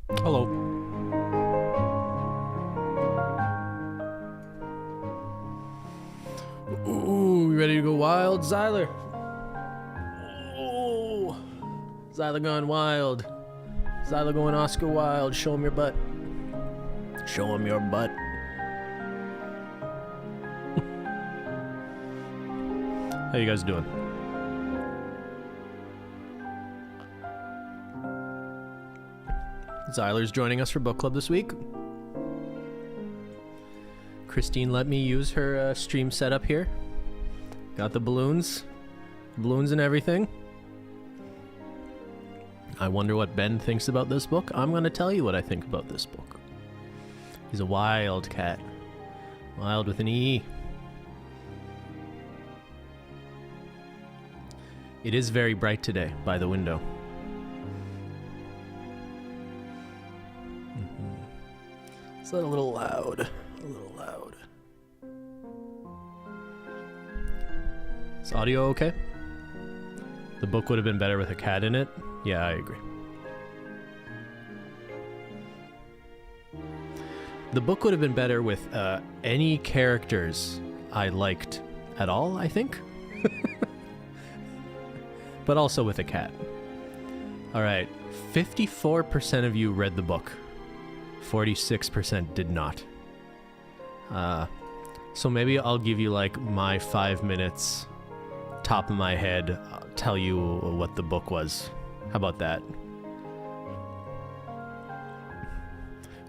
Hello. Ooh, you ready to go wild, Zyler? Oh, Zyler going wild. Zyler going Oscar wild. Show him your butt. Show him your butt. How you guys doing? Zyler's joining us for book club this week. Christine let me use her stream setup here. Got the balloons and everything. I wonder what Ben thinks about this book. I'm going to tell you what I think about this book. He's a wild cat. Wild with an E. It is very bright today by the window. It's a little loud. Is audio okay? The book would have been better with a cat in it. Yeah, I agree. The book would have been better with any characters I liked at all, I think. But also with a cat. Alright, 54% of you read the book. 46% did not. So maybe I'll give you like my 5 minutes, top of my head, tell you what the book was. How about that?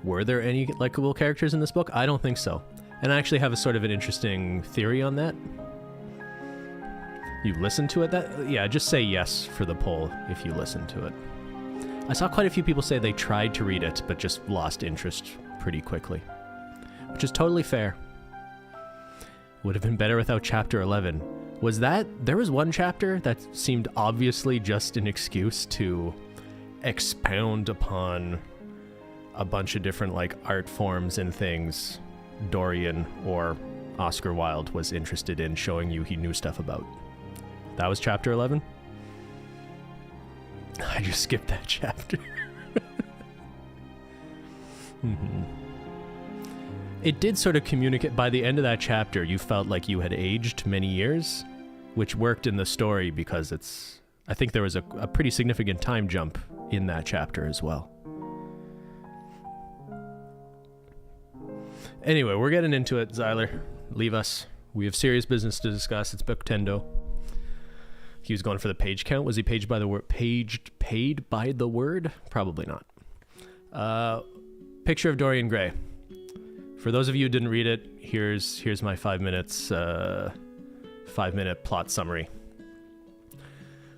Were there any likable characters in this book? I don't think so. And I actually have a sort of an interesting theory on that. You listened to it? Yeah, just say yes for the poll if you listened to it. I saw quite a few people say they tried to read it, but just lost interest pretty quickly. Which is totally fair. Would have been better without chapter 11. There was one chapter that seemed obviously just an excuse to expound upon a bunch of different like art forms and things Dorian or Oscar Wilde was interested in showing you he knew stuff about. That was chapter 11? I just skipped that chapter. It did sort of communicate, by the end of that chapter, you felt like you had aged many years, which worked in the story because I think there was a pretty significant time jump in that chapter as well. Anyway, we're getting into it, Zyler. Leave us. We have serious business to discuss. It's Booktendo. He was going for the page count. Was he paid by the word? Probably not. Picture of Dorian Gray. For those of you who didn't read it, here's my 5 minutes, 5-minute plot summary.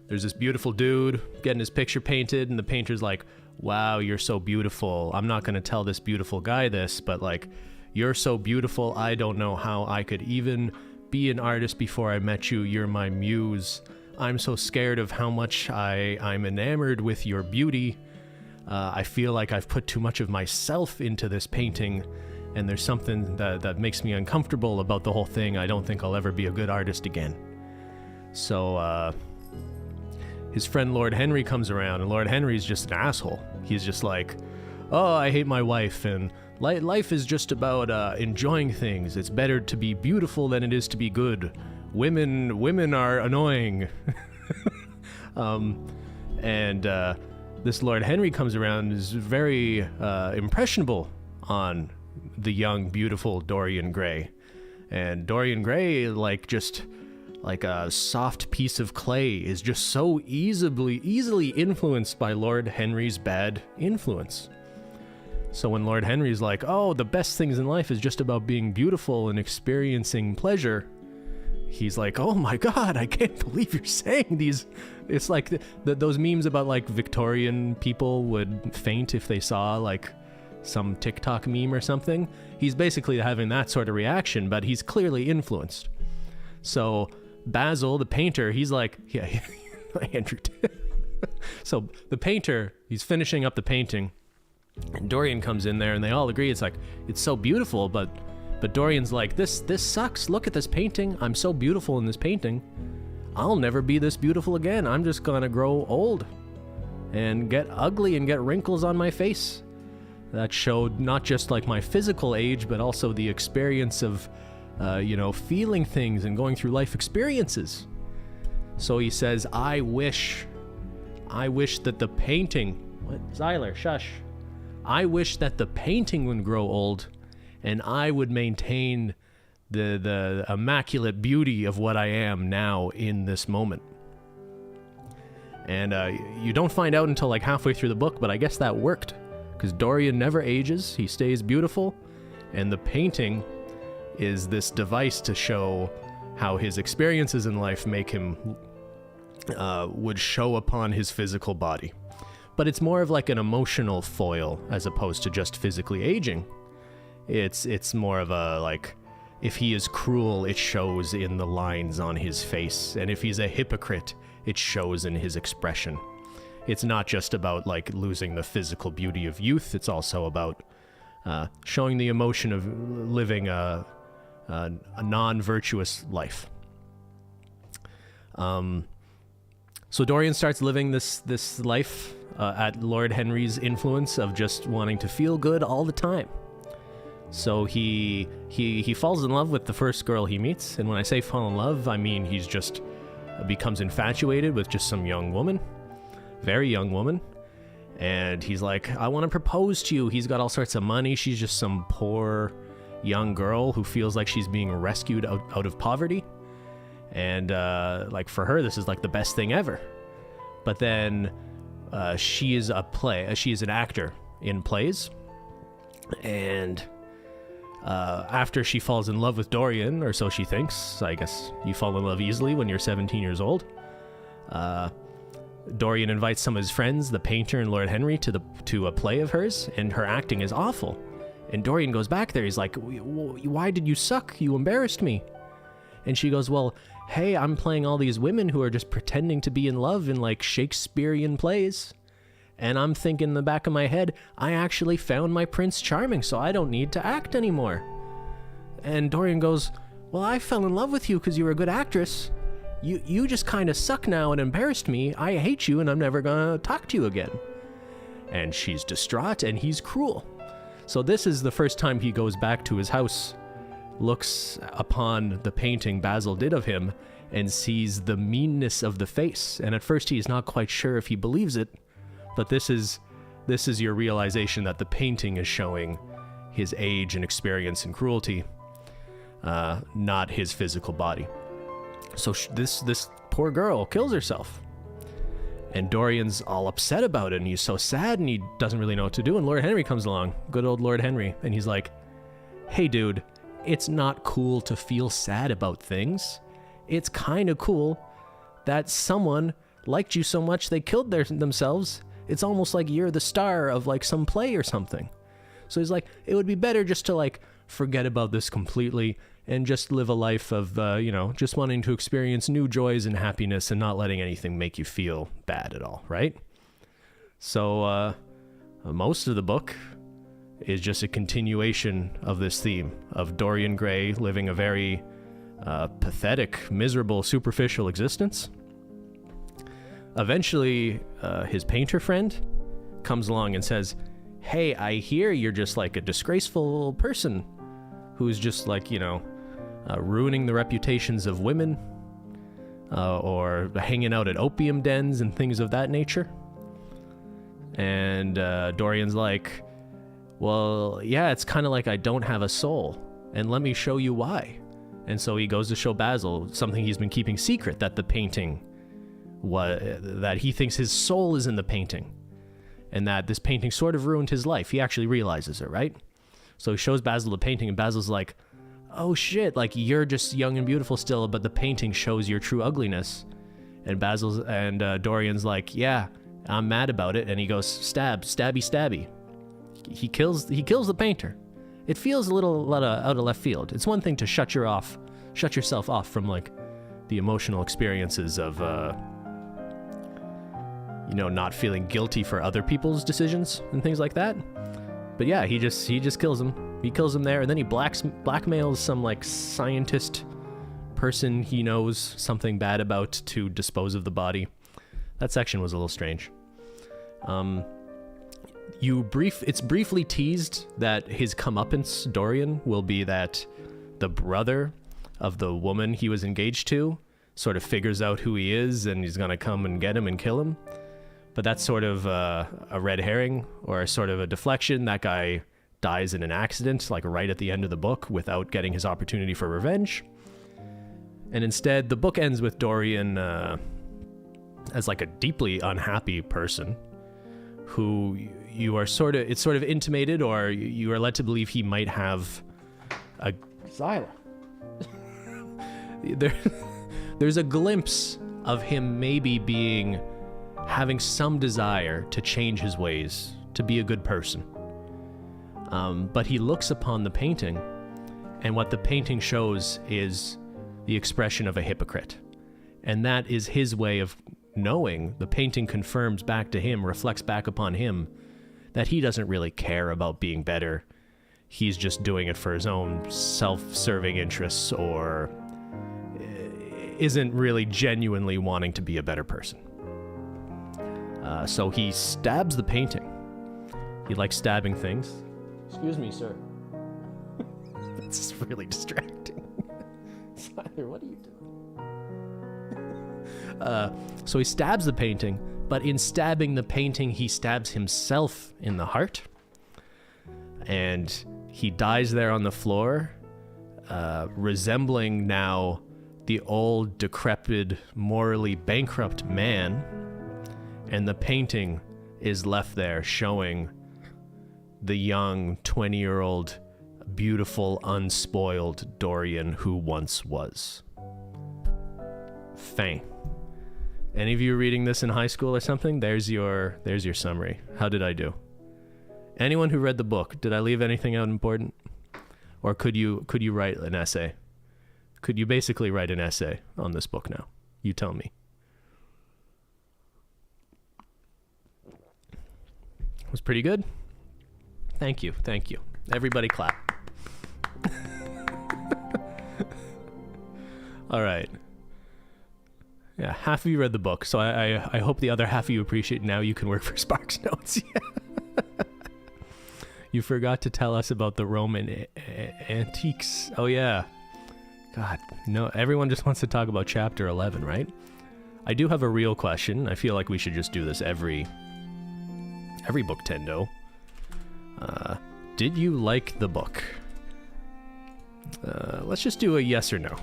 There's this beautiful dude getting his picture painted, and the painter's like, wow, you're so beautiful. I'm not going to tell this beautiful guy this, but like, you're so beautiful, I don't know how I could even be an artist before I met you. You're my muse. I'm so scared of how much I'm enamored with your beauty. I feel like I've put too much of myself into this painting, and there's something that makes me uncomfortable about the whole thing. I don't think I'll ever be a good artist again. So, his friend Lord Henry comes around, and Lord Henry's just an asshole. He's just like, oh, I hate my wife, and life is just about enjoying things. It's better to be beautiful than it is to be good. Women are annoying. And this Lord Henry comes around and is very impressionable on the young, beautiful Dorian Gray. And Dorian Gray, just like a soft piece of clay, is just so easily influenced by Lord Henry's bad influence. So when Lord Henry's like, oh, the best things in life is just about being beautiful and experiencing pleasure, he's like, oh my god, I can't believe you're saying these. It's like those memes about like Victorian people would faint if they saw like some TikTok meme or something. He's basically having that sort of reaction, but he's clearly influenced. So Basil, the painter, he's like, yeah, Andrew. So the painter, he's finishing up the painting, and Dorian comes in there, and they all agree it's like, it's so beautiful, but Dorian's like, this sucks. Look at this painting. I'm so beautiful in this painting. I'll never be this beautiful again. I'm just gonna grow old and get ugly and get wrinkles on my face. that showed not just like my physical age, but also the experience of, feeling things and going through life experiences. So he says, I wish that the painting, what? Zyler, shush. I wish that the painting would grow old and I would maintain the immaculate beauty of what I am now in this moment. And you don't find out until like halfway through the book, but I guess that worked, because Dorian never ages, he stays beautiful, and the painting is this device to show how his experiences in life make him, would show upon his physical body. But it's more of like an emotional foil as opposed to just physically aging. It's more of a, like, if he is cruel, it shows in the lines on his face, and if he's a hypocrite, it shows in his expression. It's not just about like losing the physical beauty of youth, it's also about showing the emotion of living a non-virtuous life. So Dorian starts living this life at Lord Henry's influence of just wanting to feel good all the time. So he falls in love with the first girl he meets, and when I say fall in love, I mean he's just becomes infatuated with just some young woman, very young woman, and he's like, I want to propose to you. He's got all sorts of money. She's just some poor young girl who feels like she's being rescued out of poverty, and like for her this is like the best thing ever. But then she is an actor in plays, and after she falls in love with Dorian, or so she thinks, I guess you fall in love easily when you're 17 years old, Dorian invites some of his friends, the painter and Lord Henry, to a play of hers, and her acting is awful. And Dorian goes back there, he's like, why did you suck? You embarrassed me. And she goes, well, hey, I'm playing all these women who are just pretending to be in love in like Shakespearean plays. And I'm thinking in the back of my head, I actually found my Prince Charming, so I don't need to act anymore. And Dorian goes, well, I fell in love with you because you were a good actress. You just kind of suck now and embarrassed me. I hate you and I'm never gonna talk to you again. And she's distraught and he's cruel. So this is the first time he goes back to his house, looks upon the painting Basil did of him, and sees the meanness of the face. And at first he's not quite sure if he believes it, but this is your realization that the painting is showing his age and experience and cruelty, not his physical body. So this poor girl kills herself. And Dorian's all upset about it, and he's so sad, and he doesn't really know what to do. And Lord Henry comes along, good old Lord Henry, and he's like, hey dude, it's not cool to feel sad about things. It's kind of cool that someone liked you so much they killed themselves. It's almost like you're the star of like some play or something. So he's like, it would be better just to like forget about this completely and just live a life of, just wanting to experience new joys and happiness and not letting anything make you feel bad at all, right? So most of the book is just a continuation of this theme of Dorian Gray living a very pathetic, miserable, superficial existence. Eventually, his painter friend comes along and says, hey, I hear you're just like a disgraceful person who's just like, ruining the reputations of women, or hanging out at opium dens and things of that nature. And Dorian's like, well, yeah, it's kind of like I don't have a soul, and let me show you why. And so he goes to show Basil something he's been keeping secret, that the painting that he thinks his soul is in the painting, and that this painting sort of ruined his life. He actually realizes it, right? So he shows Basil the painting, and Basil's like, oh shit, like you're just young and beautiful still, but the painting shows your true ugliness. And Dorian's like, yeah, I'm mad about it. And he goes, stabby, stabby. He kills the painter. It feels a little out of left field. It's one thing to shut yourself off from like the emotional experiences of not feeling guilty for other people's decisions and things like that. But yeah, he just kills him. He kills him there, and then he blackmails some like scientist person he knows something bad about to dispose of the body. That section was a little strange. It's briefly teased that his comeuppance, Dorian, will be that the brother of the woman he was engaged to sort of figures out who he is and he's gonna come and get him and kill him. But that's sort of a red herring or sort of a deflection. That guy dies in an accident, like right at the end of the book, without getting his opportunity for revenge. And instead, the book ends with Dorian as like a deeply unhappy person who it's sort of intimated, or you are led to believe he might have a... Zyla. There's a glimpse of him maybe having some desire to change his ways, to be a good person. But he looks upon the painting, and what the painting shows is the expression of a hypocrite. And that is his way of knowing. The painting confirms back to him, reflects back upon him, that he doesn't really care about being better. He's just doing it for his own self-serving interests, or isn't really genuinely wanting to be a better person. So he stabs the painting. He likes stabbing things. Excuse me, sir. This is really distracting. Tyler, what are you doing? So he stabs the painting, but in stabbing the painting, he stabs himself in the heart. And he dies there on the floor, resembling now the old, decrepit, morally bankrupt man. And the painting is left there showing the young 20-year-old, beautiful, unspoiled Dorian who once was. Fin. Any of you reading this in high school or something? There's your summary. How did I do? Anyone who read the book, did I leave anything out important? Or could you write an essay? Could you basically write an essay on this book now? You tell me. It was pretty good. Thank you. Everybody clap. All right. Yeah, half of you read the book, so I hope the other half of you appreciate now you can work for Sparks Notes. You forgot to tell us about the Roman antiques. Oh, yeah. God, no, everyone just wants to talk about chapter 11, right? I do have a real question. I feel like we should just do this every Booktendo. Did you like the book? Let's just do a yes or no.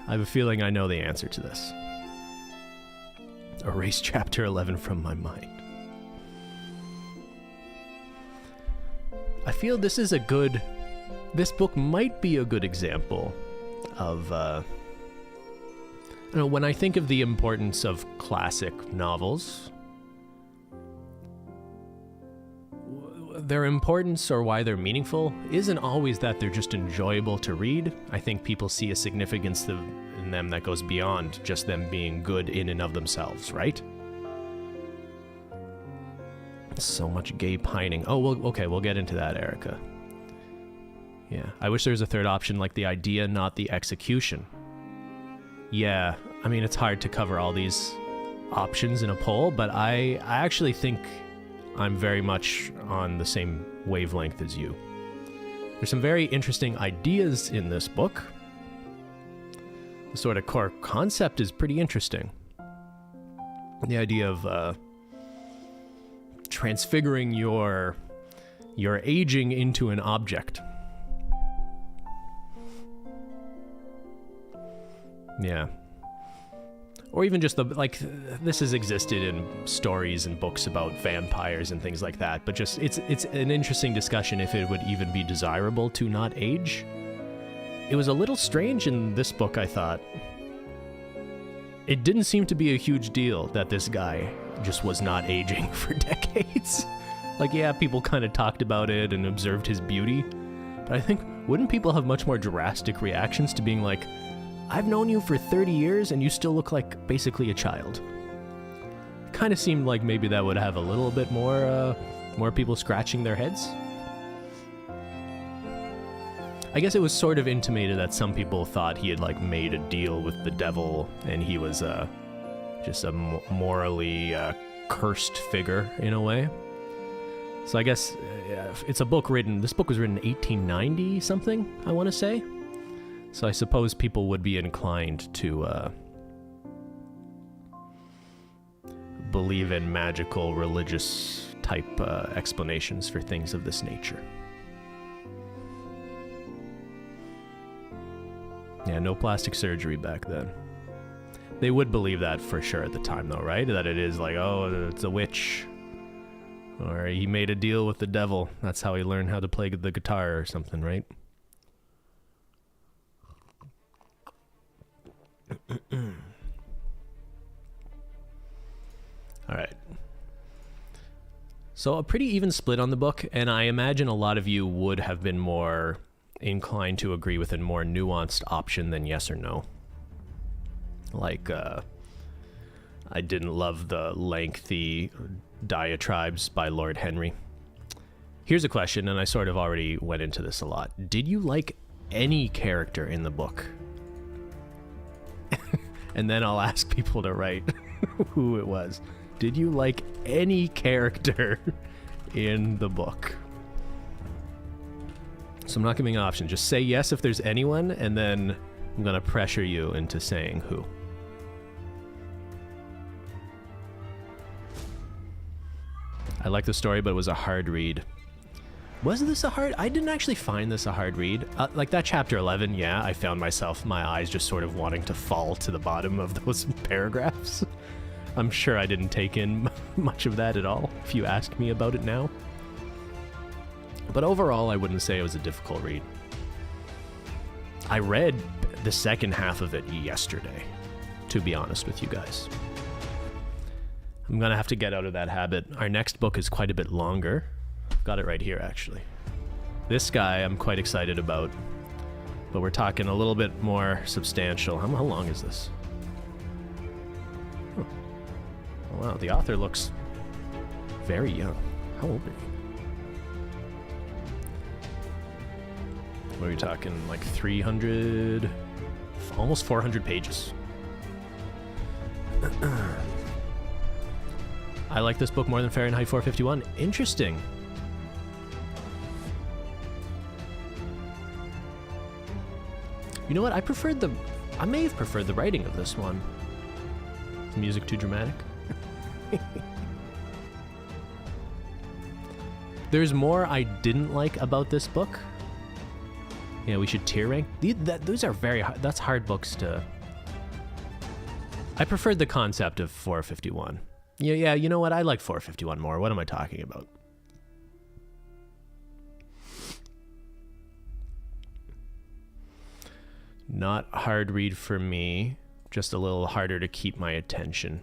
I have a feeling I know the answer to this. Erase chapter 11 from my mind. I feel this book might be a good example of, when I think of the importance of classic novels, their importance or why they're meaningful isn't always that they're just enjoyable to read. I think people see a significance in them that goes beyond just them being good in and of themselves, right? So much gay pining. Oh, well, okay, we'll get into that, Erica. Yeah, I wish there was a third option, like the idea, not the execution. Yeah, I mean, it's hard to cover all these options in a poll, but I actually think I'm very much on the same wavelength as you. There's some very interesting ideas in this book. The sort of core concept is pretty interesting. The idea of transfiguring your aging into an object. Yeah. Or even just this has existed in stories and books about vampires and things like that, but just it's an interesting discussion if it would even be desirable to not age. It was a little strange in this book, I thought. It didn't seem to be a huge deal that this guy just was not aging for decades. Yeah, people kind of talked about it and observed his beauty, but I think, wouldn't people have much more drastic reactions to being like, I've known you for 30 years and you still look like basically a child? It kind of seemed like maybe that would have a little bit more people scratching their heads. I guess it was sort of intimated that some people thought he had made a deal with the devil and he was just a morally cursed figure in a way. So I guess it's a book written, this book was written in 1890 something, I want to say. So I suppose people would be inclined to believe in magical, religious type explanations for things of this nature. Yeah, no plastic surgery back then. They would believe that for sure at the time, though, right? That it is like, oh, it's a witch. Or he made a deal with the devil. That's how he learned how to play the guitar or something, right? All right. So a pretty even split on the book, and I imagine a lot of you would have been more inclined to agree with a more nuanced option than yes or no. Like, I didn't love the lengthy diatribes by Lord Henry. Here's a question, and I sort of already went into this a lot. Did you like any character in the book? And then I'll ask people to write who it was. Did you like any character in the book? So I'm not giving an option. Just say yes if there's anyone, and then I'm going to pressure you into saying who. I like the story, but it was a hard read. Was this a hard? I didn't actually find this a hard read. Like that chapter 11, yeah, I found my eyes just sort of wanting to fall to the bottom of those paragraphs. I'm sure I didn't take in much of that at all, if you ask me about it now. But overall, I wouldn't say it was a difficult read. I read the second half of it yesterday, to be honest with you guys. I'm going to have to get out of that habit. Our next book is quite a bit longer. I've got it right here, actually. This guy I'm quite excited about, but we're talking a little bit more substantial. How long is this? Huh. Oh, wow, the author looks very young. How old are you? What are we talking, like 300, almost 400 pages. I like this book more than Fahrenheit 451. Interesting. You know what? I may have preferred the writing of this one. Is the music too dramatic? There's more I didn't like about this book. Yeah, we should tier rank. Those are very hard. That's hard books to... I preferred the concept of 451. Yeah, you know what? I like 451 more. What am I talking about? Not a hard read for me. Just a little harder to keep my attention.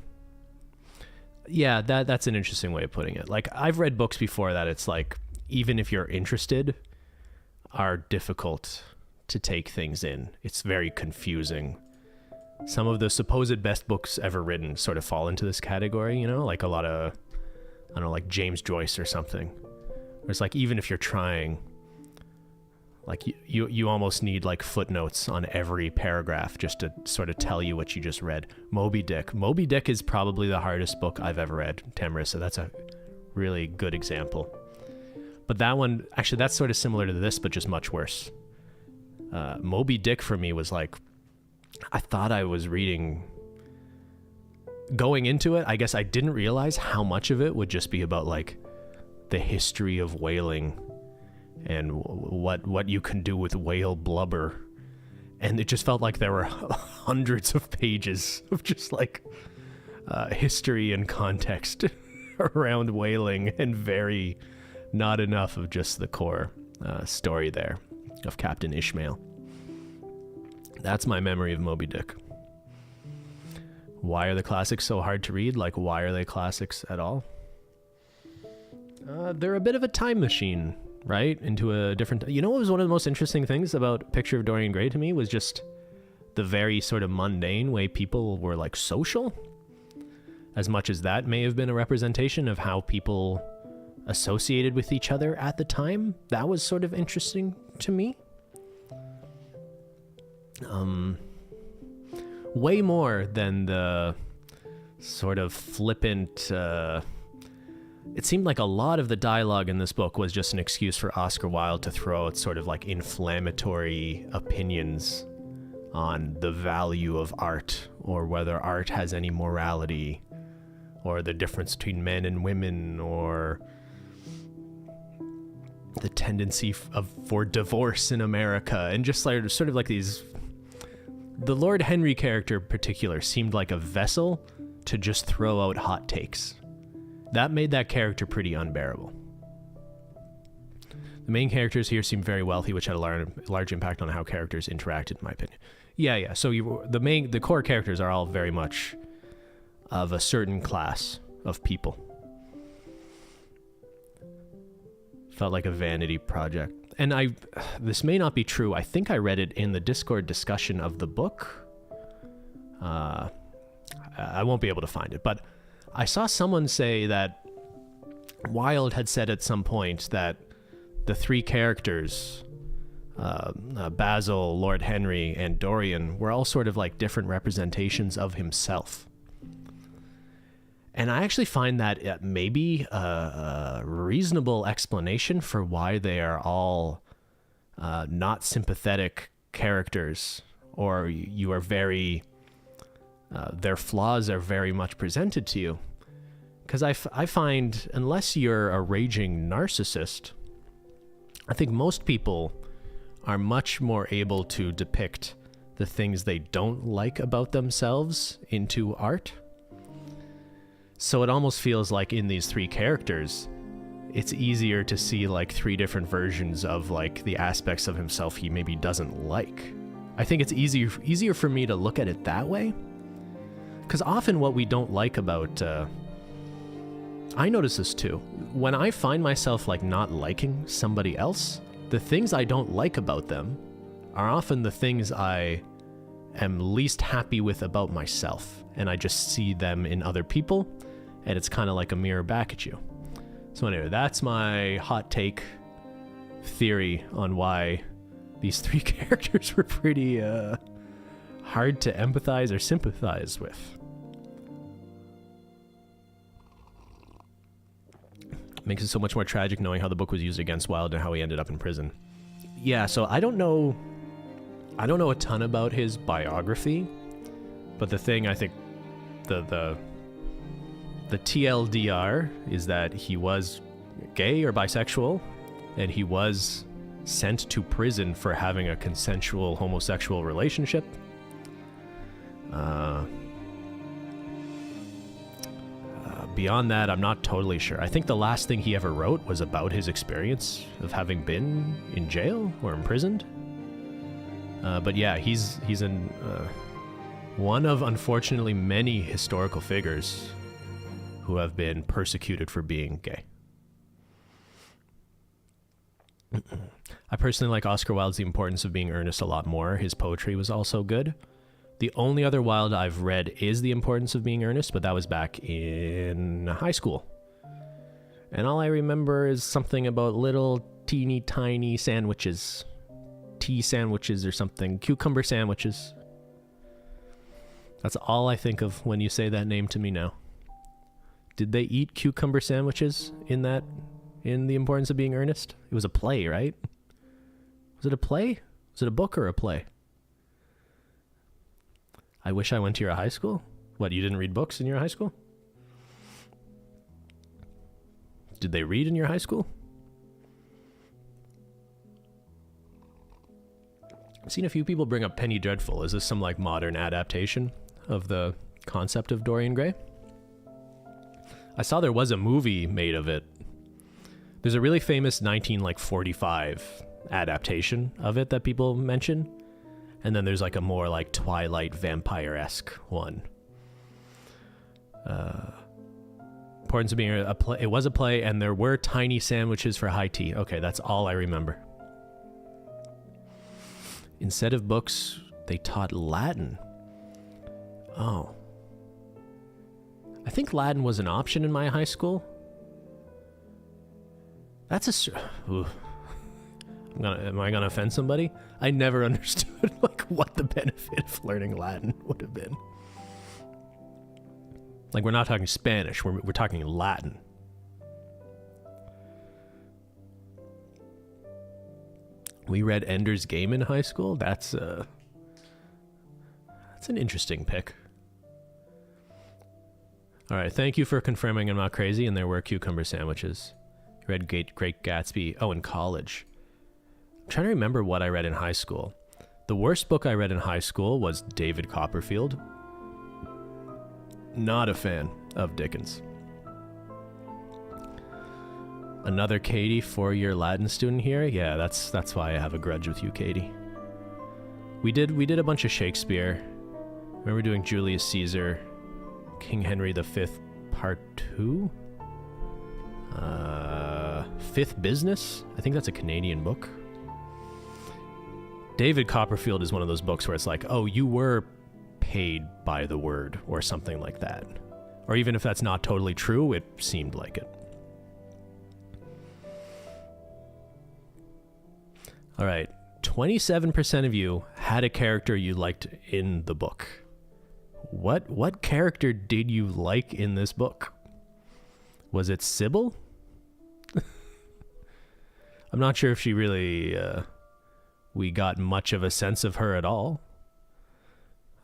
Yeah, that's an interesting way of putting it. Like, I've read books before that it's like, even if you're interested, are difficult to take things in. It's very confusing. Some of the supposed best books ever written sort of fall into this category, you know, like a lot of, I don't know, like James Joyce or something. Where it's like, even if you're trying, like you almost need like footnotes on every paragraph just to sort of tell you what you just read. Moby Dick. Moby Dick is probably the hardest book I've ever read, Tamarissa. That's a really good example. But that one, actually, that's sort of similar to this, but just much worse. Moby Dick for me was like, I thought I was reading... Going into it, I guess I didn't realize how much of it would just be about, like, the history of whaling and what you can do with whale blubber. And it just felt like there were hundreds of pages of just, like, history and context around whaling and very... not enough of just the core story there of Captain Ishmael. That's my memory of Moby Dick. Why are the classics so hard to read? Like, why are they classics at all? They're a bit of a time machine, right? Into a different... You know what was one of the most interesting things about Picture of Dorian Gray to me was just the very sort of mundane way people were, like, social. As much as that may have been a representation of how people associated with each other at the time. That was sort of interesting to me. Way more than the sort of flippant it seemed like a lot of the dialogue in this book was just an excuse for Oscar Wilde to throw out sort of like inflammatory opinions on the value of art, or whether art has any morality, or the difference between men and women, or the tendency for divorce in America, and just like sort of like these. The Lord Henry character in particular seemed like a vessel to just throw out hot takes. That made that character pretty unbearable. The main characters here seem very wealthy, which had a large impact on how characters interacted, in my opinion. Yeah. So the core characters are all very much of a certain class of people. Felt like a vanity project. And this may not be true. I think I read it in the Discord discussion of the book. I won't be able to find it, but I saw someone say that Wilde had said at some point that the three characters, Basil, Lord Henry, and Dorian, were all sort of like different representations of himself. And I actually find that maybe a reasonable explanation for why they are all not sympathetic characters, or you are very, their flaws are very much presented to you. Because I find, unless you're a raging narcissist, I think most people are much more able to depict the things they don't like about themselves into art. So it almost feels like in these three characters, it's easier to see like three different versions of like the aspects of himself he maybe doesn't like. I think it's easier for me to look at it that way. Because often what we don't like about... I notice this too. When I find myself like not liking somebody else, the things I don't like about them are often the things I am least happy with about myself. And I just see them in other people. And it's kind of like a mirror back at you. So anyway, that's my hot take theory on why these three characters were pretty hard to empathize or sympathize with. Makes it so much more tragic knowing how the book was used against Wilde and how he ended up in prison. Yeah, so I don't know a ton about his biography, but the thing I think the TLDR is that he was gay or bisexual, and he was sent to prison for having a consensual homosexual relationship. Beyond that, I'm not totally sure. I think the last thing he ever wrote was about his experience of having been in jail or imprisoned. But yeah, he's one of, unfortunately, many historical figures who have been persecuted for being gay. I personally like Oscar Wilde's The Importance of Being Earnest a lot more. His poetry was also good. The only other Wilde I've read is The Importance of Being Earnest, but that was back in high school. And all I remember is something about little teeny tiny sandwiches. Tea sandwiches or something. Cucumber sandwiches. That's all I think of when you say that name to me now. Did they eat cucumber sandwiches in The Importance of Being Earnest? It was a play, right? Was it a play? Was it a book or a play? I wish I went to your high school. What, you didn't read books in your high school? Did they read in your high school? I've seen a few people bring up Penny Dreadful. Is this some like modern adaptation of the concept of Dorian Gray? I saw there was a movie made of it. There's a really famous 1945 adaptation of it that people mention. And then there's like a more like Twilight vampire-esque one. Importance of Being a play. It was a play, and there were tiny sandwiches for high tea. Okay, that's all I remember. Instead of books, they taught Latin. Oh. I think Latin was an option in my high school. That's am I gonna offend somebody? I never understood like what the benefit of learning Latin would have been. Like, we're not talking Spanish, we're talking Latin. We read Ender's Game in high school. That's an interesting pick. All right, thank you for confirming I'm not crazy, and there were cucumber sandwiches. You read Great Gatsby. Oh, in college. I'm trying to remember what I read in high school. The worst book I read in high school was David Copperfield. Not a fan of Dickens. Another Katie, 4-year Latin student here. Yeah, that's why I have a grudge with you, Katie. We did a bunch of Shakespeare. Remember doing Julius Caesar, King Henry V, Part 2? Fifth Business? I think that's a Canadian book. David Copperfield is one of those books where it's like, oh, you were paid by the word or something like that. Or even if that's not totally true, it seemed like it. All right, 27% of you had a character you liked in the book. What character did you like in this book? Was it Sybil? I'm not sure if she really... we got much of a sense of her at all.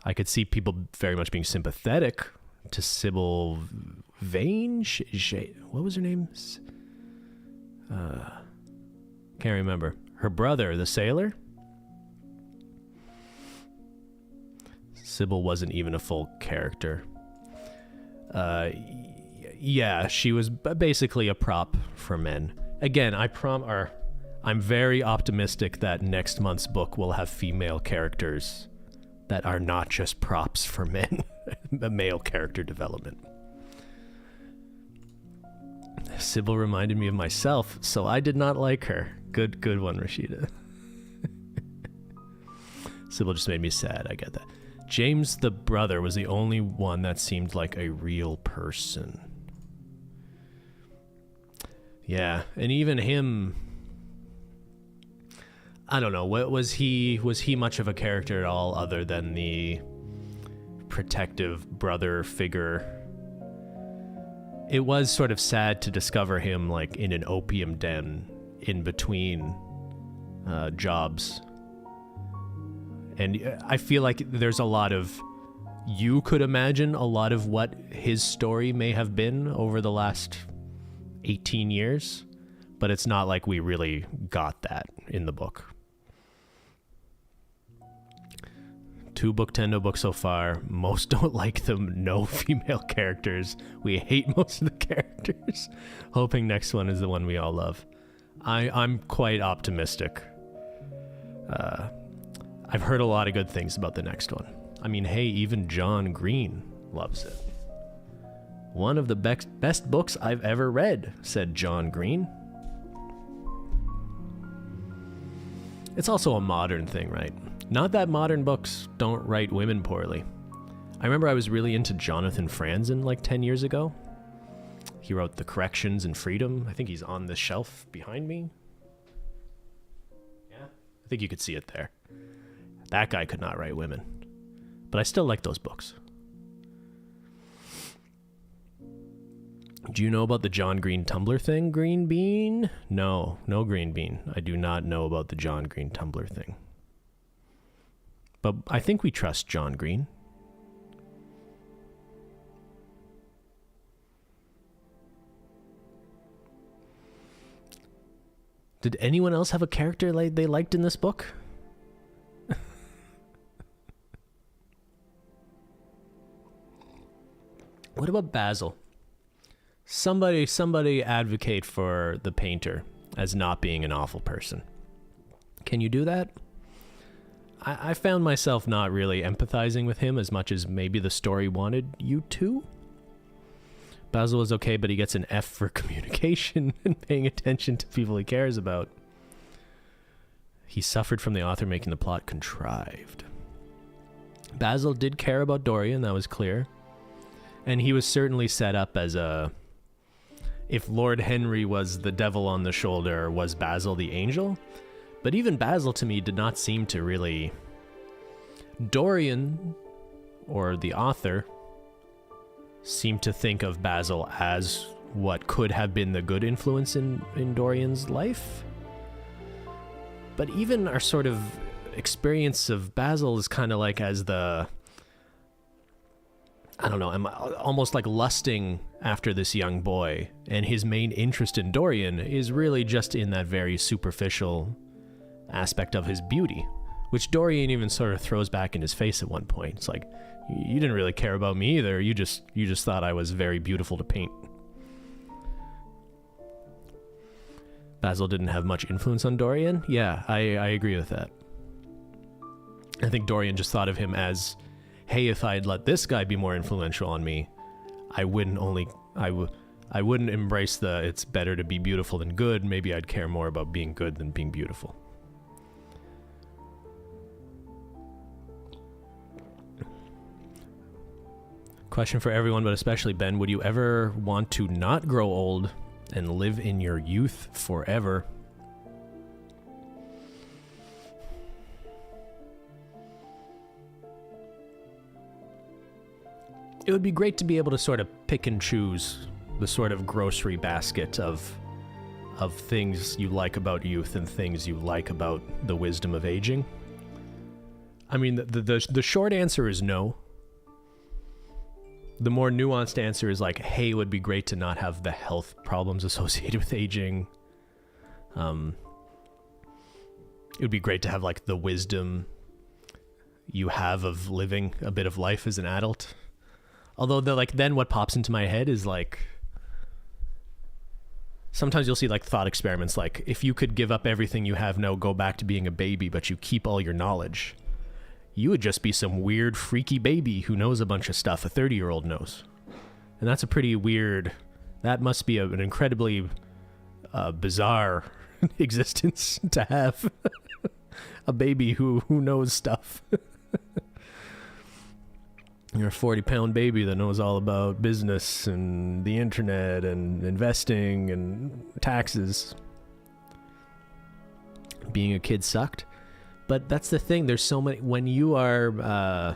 I could see people very much being sympathetic to Sybil Vane. What was her name? Can't remember. Her brother, the sailor? Sybil wasn't even a full character. Yeah, she was basically a prop for men. Again, I'm very optimistic that next month's book will have female characters that are not just props for men. A male character development. Sybil reminded me of myself, so I did not like her. Good one, Rashida. Sybil just made me sad, I get that. James the brother was the only one that seemed like a real person. Yeah, and even him... I don't know, was he much of a character at all other than the protective brother figure? It was sort of sad to discover him like in an opium den in between jobs. And I feel like there's a lot of... You could imagine a lot of what his story may have been over the last 18 years, but it's not like we really got that in the book. 2 Booktendo books so far. Most don't like them. No female characters. We hate most of the characters. Hoping next one is the one we all love. I'm quite optimistic. I've heard a lot of good things about the next one. I mean, hey, even John Green loves it. One of the best books I've ever read, said John Green. It's also a modern thing, right? Not that modern books don't write women poorly. I remember I was really into Jonathan Franzen like 10 years ago. He wrote The Corrections and Freedom. I think he's on the shelf behind me. Yeah, I think you could see it there. That guy could not write women. But I still like those books. Do you know about the John Green Tumblr thing, Green Bean? No Green Bean. I do not know about the John Green Tumblr thing. But I think we trust John Green. Did anyone else have a character they liked in this book? What about Basil? Somebody advocate for the painter as not being an awful person. Can you do that? I found myself not really empathizing with him as much as maybe the story wanted you to. Basil is okay, but he gets an F for communication and paying attention to people he cares about. He suffered from the author making the plot contrived. Basil did care about Dorian, that was clear. And he was certainly set up as a... If Lord Henry was the devil on the shoulder, was Basil the angel? But even Basil, to me, did not seem to really... Dorian, or the author, seemed to think of Basil as what could have been the good influence in Dorian's life. But even our sort of experience of Basil is kind of like as the, I don't know, I'm almost like lusting after this young boy, and his main interest in Dorian is really just in that very superficial aspect of his beauty, which Dorian even sort of throws back in his face at one point. It's like, you didn't really care about me either. You just thought I was very beautiful to paint. Basil didn't have much influence on Dorian. Yeah, I agree with that. I think Dorian just thought of him as, hey, if I'd let this guy be more influential on me, I wouldn't embrace the it's better to be beautiful than good. Maybe I'd care more about being good than being beautiful. Question for everyone, but especially Ben, would you ever want to not grow old and live in your youth forever? It would be great to be able to sort of pick and choose the sort of grocery basket of things you like about youth and things you like about the wisdom of aging. I mean, the short answer is no. The more nuanced answer is like, hey, it would be great to not have the health problems associated with aging. It would be great to have like the wisdom you have of living a bit of life as an adult. Although then what pops into my head is like, sometimes you'll see like thought experiments, like if you could give up everything you have now, go back to being a baby, but you keep all your knowledge, you would just be some weird, freaky baby who knows a bunch of stuff a 30-year-old knows. And that's a pretty weird, that must be an incredibly bizarre existence to have. A baby who knows stuff. You're a 40-pound baby that knows all about business and the internet and investing and taxes. Being a kid sucked. But that's the thing. There's so many. When you are, I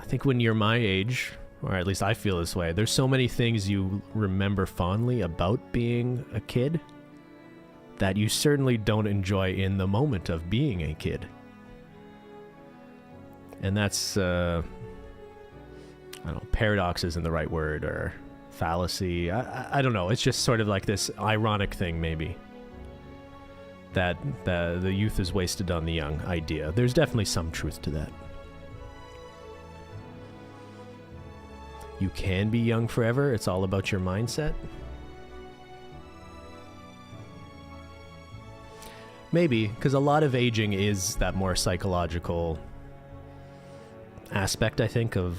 think when you're my age, or at least I feel this way, there's so many things you remember fondly about being a kid that you certainly don't enjoy in the moment of being a kid. And that's, I don't know, paradox isn't the right word, or fallacy. I don't know. It's just sort of like this ironic thing, maybe. That the youth is wasted on the young idea. There's definitely some truth to that. You can be young forever. It's all about your mindset. Maybe, because a lot of aging is that more psychological aspect, I think, of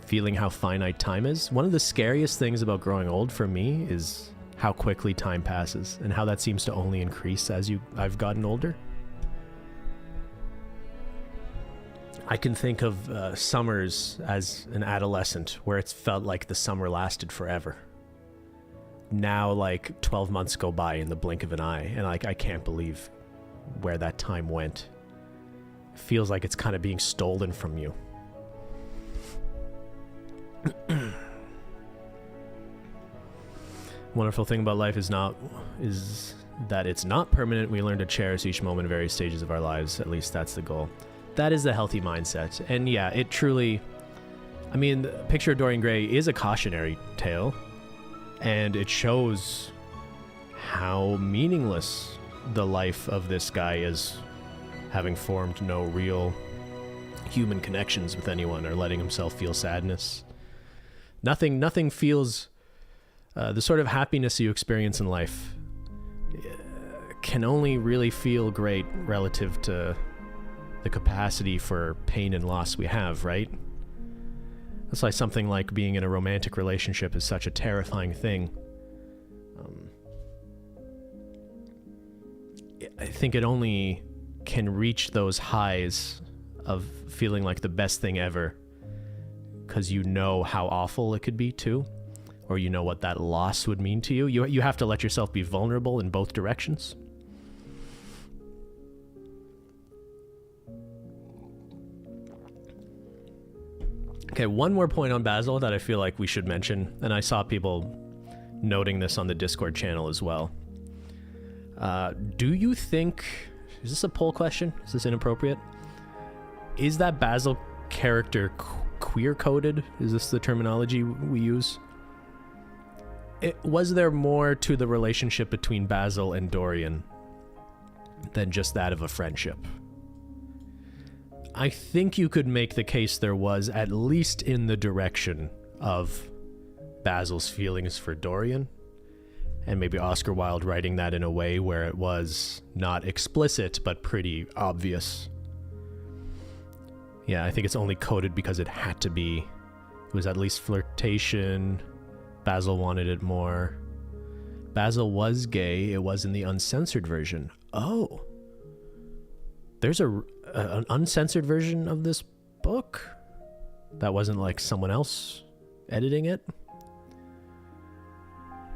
feeling how finite time is. One of the scariest things about growing old for me is how quickly time passes, and how that seems to only increase as I've gotten older. I can think of summers as an adolescent where it's felt like the summer lasted forever. Now, like 12 months go by in the blink of an eye, and like I can't believe where that time went. It feels like it's kind of being stolen from you. Wonderful thing about life is that it's not permanent. We learn to cherish each moment in various stages of our lives. At least that's the goal. That is the healthy mindset. And yeah, it truly, I mean, the picture of Dorian Gray is a cautionary tale, and it shows how meaningless the life of this guy is, having formed no real human connections with anyone or letting himself feel sadness. Nothing feels... the sort of happiness you experience in life can only really feel great relative to the capacity for pain and loss we have, right? That's why something like being in a romantic relationship is such a terrifying thing. I think it only can reach those highs of feeling like the best thing ever because you know how awful it could be too. Or you know what that loss would mean to you. You have to let yourself be vulnerable in both directions. Okay, one more point on Basil that I feel like we should mention, and I saw people noting this on the Discord channel as well. Do you think... Is this a poll question? Is this inappropriate? Is that Basil character queer-coded? Is this the terminology we use? Was there more to the relationship between Basil and Dorian than just that of a friendship? I think you could make the case there was, at least in the direction of Basil's feelings for Dorian, and maybe Oscar Wilde writing that in a way where it was not explicit but pretty obvious. Yeah, I think it's only coded because it had to be. It was at least flirtation. Basil wanted it more. Basil was gay. It was in the uncensored version. Oh. There's an uncensored version of this book? That wasn't like someone else editing it?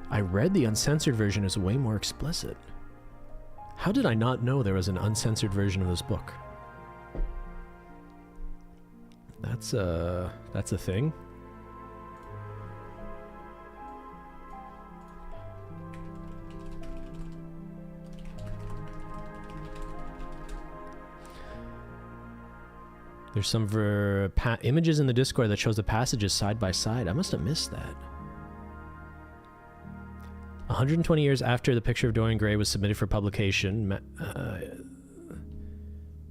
I read the uncensored version is way more explicit. How did I not know there was an uncensored version of this book? That's a thing. There's some images in the Discord that shows the passages side by side. I must have missed that. 120 years after the picture of Dorian Gray was submitted for publication,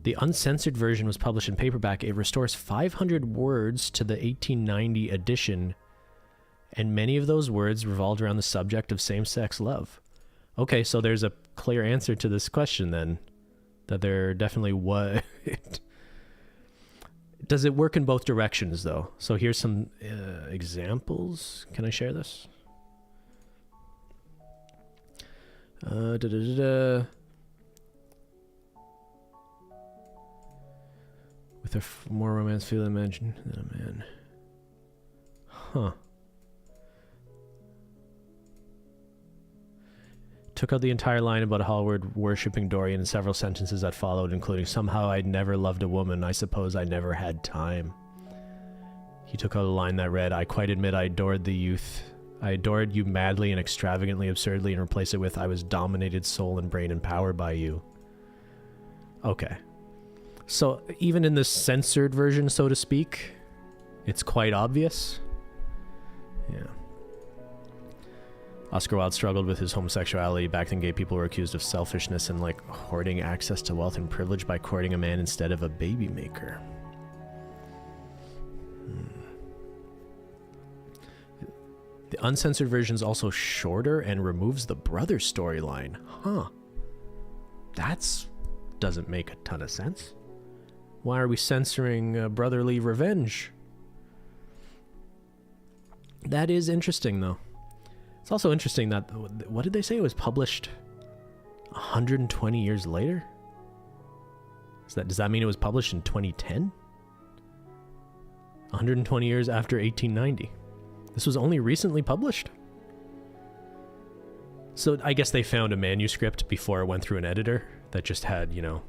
the uncensored version was published in paperback. It restores 500 words to the 1890 edition, and many of those words revolved around the subject of same-sex love. Okay, so there's a clear answer to this question then, that there definitely was. Does it work in both directions, though? So here's some examples. Can I share this? With a more romance feeling mentioned than a man. Huh. Took out the entire line about Hallward worshipping Dorian in several sentences that followed, including, somehow I'd never loved a woman. I suppose I never had time. He took out a line that read, I quite admit I adored the youth. I adored you madly and extravagantly, absurdly, and replace it with, I was dominated soul and brain empowered by you. Okay. So even in the censored version, so to speak, it's quite obvious. Yeah. Oscar Wilde struggled with his homosexuality. Back then, gay people were accused of selfishness and like hoarding access to wealth and privilege by courting a man instead of a baby maker. The uncensored version is also shorter and removes the brother storyline. Huh. That's doesn't make a ton of sense. Why are we censoring brotherly revenge? That is interesting, though. It's also interesting that, what did they say? It was published 120 years later? Does that mean it was published in 2010? 120 years after 1890. This was only recently published. So I guess they found a manuscript before it went through an editor that just had, you know...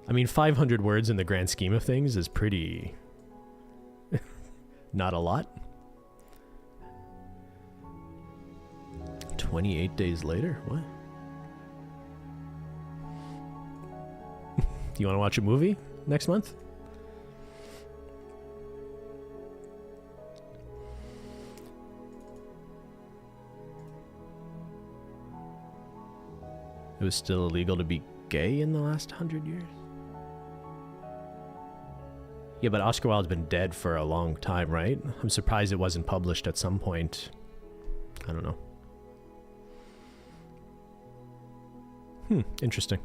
I mean, 500 words in the grand scheme of things is pretty... not a lot. 28 days later? What? You want to watch a movie next month? It was still illegal to be gay in the last 100 years? Yeah, but Oscar Wilde's been dead for a long time, right? I'm surprised it wasn't published at some point. I don't know. Interesting.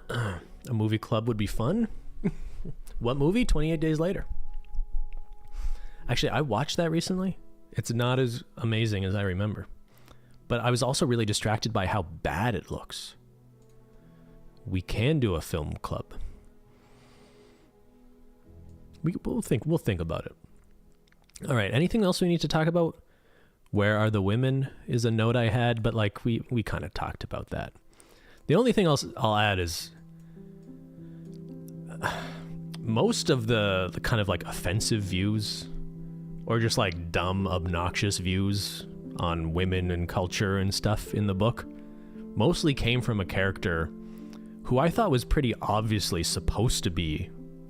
A movie club would be fun. What movie? 28 Days Later. Actually, I watched that recently. It's not as amazing as I remember. But I was also really distracted by how bad it looks. We can do a film club. We'll think about it. All right, anything else we need to talk about? Where are the women is a note I had, but like we kind of talked about that. The only thing else I'll add is most of the kind of like offensive views or just like dumb, obnoxious views on women and culture and stuff in the book mostly came from a character who I thought was pretty obviously supposed to be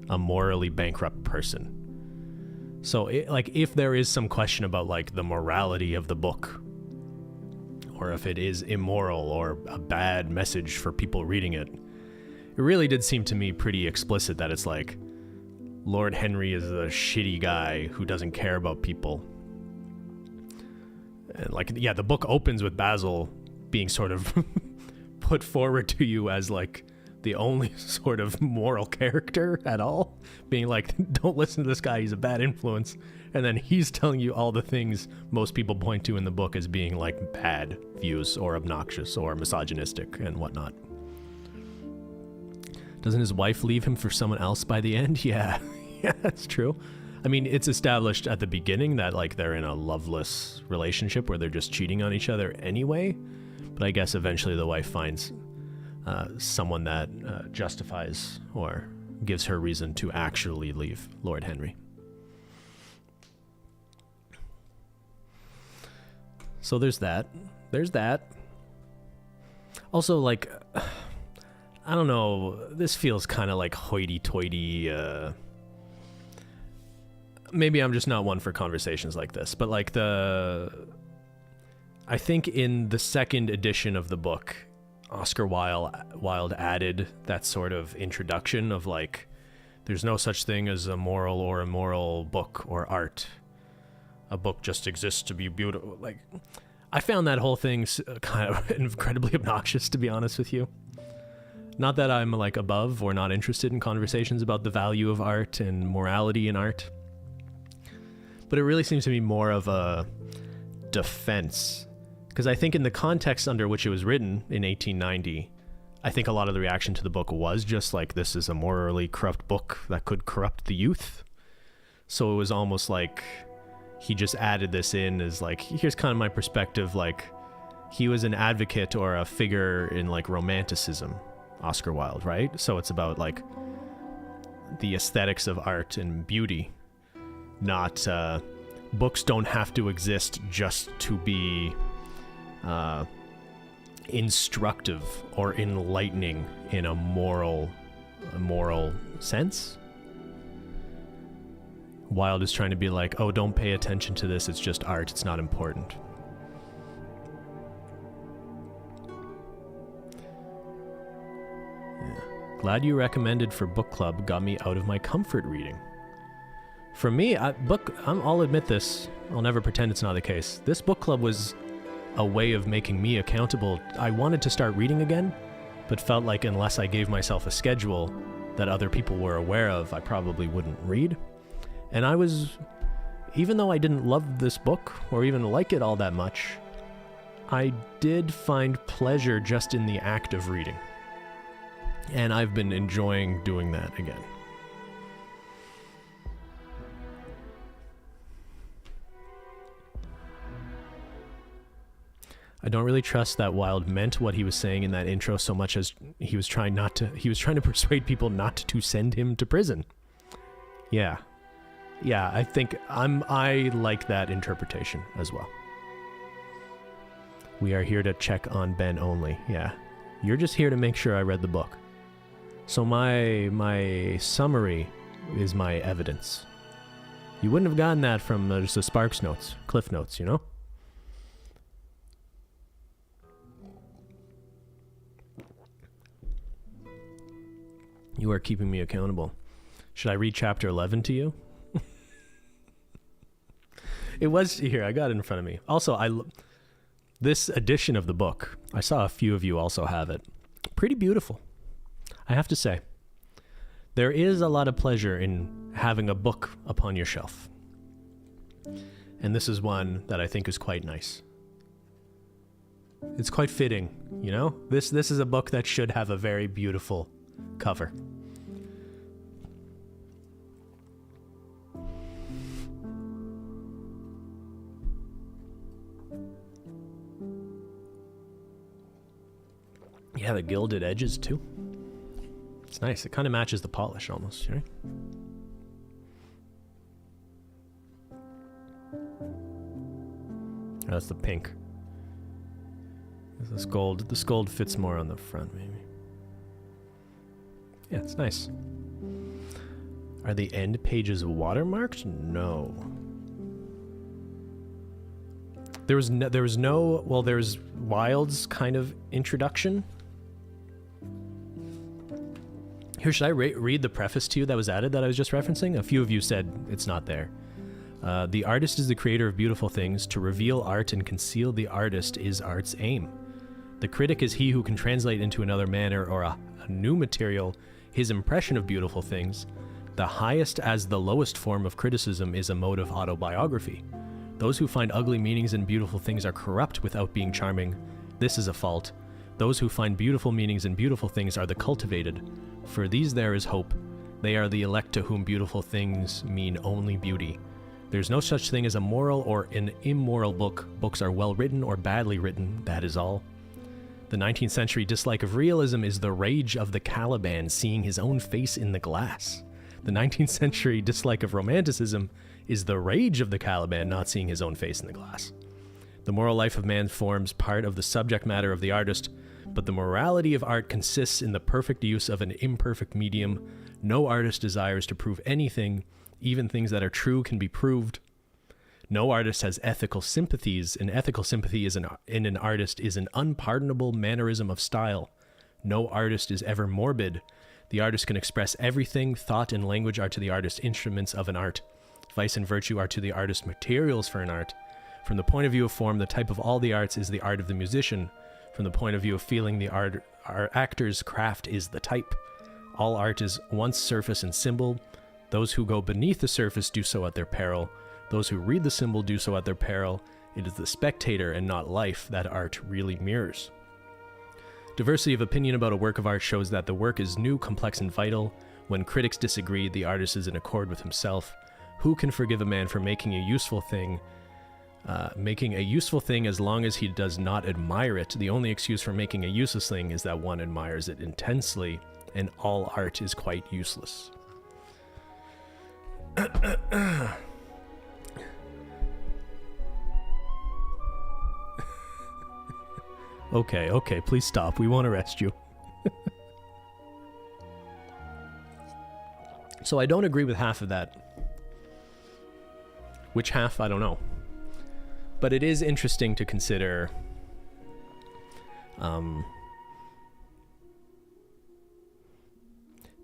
a morally bankrupt person. So if there is some question about like the morality of the book, or if it is immoral or a bad message for people reading it, it really did seem to me pretty explicit that it's like Lord Henry is a shitty guy who doesn't care about people. And like, yeah, the book opens with Basil being sort of put forward to you as like the only sort of moral character at all, being like, don't listen to this guy, he's a bad influence. And then he's telling you all the things most people point to in the book as being like bad views or obnoxious or misogynistic and whatnot. Doesn't his wife leave him for someone else by the end? Yeah, yeah, that's true. I mean, it's established at the beginning that like they're in a loveless relationship where they're just cheating on each other anyway. But I guess eventually the wife finds someone that justifies or gives her reason to actually leave Lord Henry. So there's that. There's that. Also, like, I don't know, this feels kind of like hoity-toity. Maybe I'm just not one for conversations like this, but like I think in the second edition of the book, Oscar Wilde added that sort of introduction of like, there's no such thing as a moral or immoral book or art. A book just exists to be beautiful. Like, I found that whole thing kind of incredibly obnoxious, to be honest with you. Not that I'm like above or not interested in conversations about the value of art and morality in art, but it really seems to be more of a defense. Because I think in the context under which it was written in 1890, I think a lot of the reaction to the book was just like, this is a morally corrupt book that could corrupt the youth. So it was almost like he just added this in as like, here's kind of my perspective. Like, he was an advocate or a figure in like romanticism, Oscar Wilde, right? So it's about like the aesthetics of art and beauty, not books don't have to exist just to be instructive or enlightening in a moral sense. Wilde is trying to be like, oh, don't pay attention to this, it's just art, it's not important. Yeah. Glad you recommended for book club, got me out of my comfort reading. For me, I'll admit this, I'll never pretend it's not the case. This book club was a way of making me accountable. I wanted to start reading again, but felt like unless I gave myself a schedule that other people were aware of, I probably wouldn't read. And I was, even though I didn't love this book or even like it all that much, I did find pleasure just in the act of reading. And I've been enjoying doing that again. I don't really trust that Wilde meant what he was saying in that intro so much as he was trying to persuade people not to send him to prison. Yeah, I think I like that interpretation as well. We are here to check on Ben only. Yeah, you're just here to make sure I read the book. So my summary is my evidence. You wouldn't have gotten that from just the Sparks notes, Cliff Notes, you know? You are keeping me accountable. Should I read chapter 11 to you? It was here. I got it in front of me. Also, this edition of the book, I saw a few of you also have it. Pretty beautiful, I have to say. There is a lot of pleasure in having a book upon your shelf. And this is one that I think is quite nice. It's quite fitting, you know? This is a book that should have a very beautiful cover. Yeah, the gilded edges too. It's nice. It kind of matches the polish almost, right? That's the pink. This gold. This gold fits more on the front, maybe. Yeah, it's nice. Are the end pages watermarked? No. There's Wilde's kind of introduction. Here, should I read the preface to you that was added that I was just referencing? A few of you said it's not there. The artist is the creator of beautiful things. To reveal art and conceal the artist is art's aim. The critic is he who can translate into another manner or a new material his impression of beautiful things. The highest as the lowest form of criticism is a mode of autobiography. Those who find ugly meanings in beautiful things are corrupt without being charming. This is a fault. Those who find beautiful meanings in beautiful things are the cultivated. For these there is hope. They are the elect to whom beautiful things mean only beauty. There's no such thing as a moral or an immoral book. Books are well written or badly written, that is all. The 19th century dislike of realism is the rage of the Caliban seeing his own face in the glass. The 19th century dislike of romanticism is the rage of the Caliban not seeing his own face in the glass. The moral life of man forms part of the subject matter of the artist, but the morality of art consists in the perfect use of an imperfect medium. No artist desires to prove anything. Even things that are true can be proved. No artist has ethical sympathies. An ethical sympathy in an artist is an unpardonable mannerism of style. No artist is ever morbid. The artist can express everything. Thought and language are to the artist instruments of an art. Vice and virtue are to the artist materials for an art. From the point of view of form, the type of all the arts is the art of the musician. From the point of view of feeling, the our actor's craft is the type. All art is once surface and symbol. Those who go beneath the surface do so at their peril. Those who read the symbol do so at their peril. It is the spectator and not life that art really mirrors. Diversity of opinion about a work of art shows that the work is new, complex, and vital. When critics disagree, the artist is in accord with himself. Who can forgive a man for making a useful thing? As long as he does not admire it. The only excuse for making a useless thing is that one admires it intensely, and all art is quite useless. Okay, please stop. We won't arrest you. So I don't agree with half of that. Which half, I don't know. But it is interesting to consider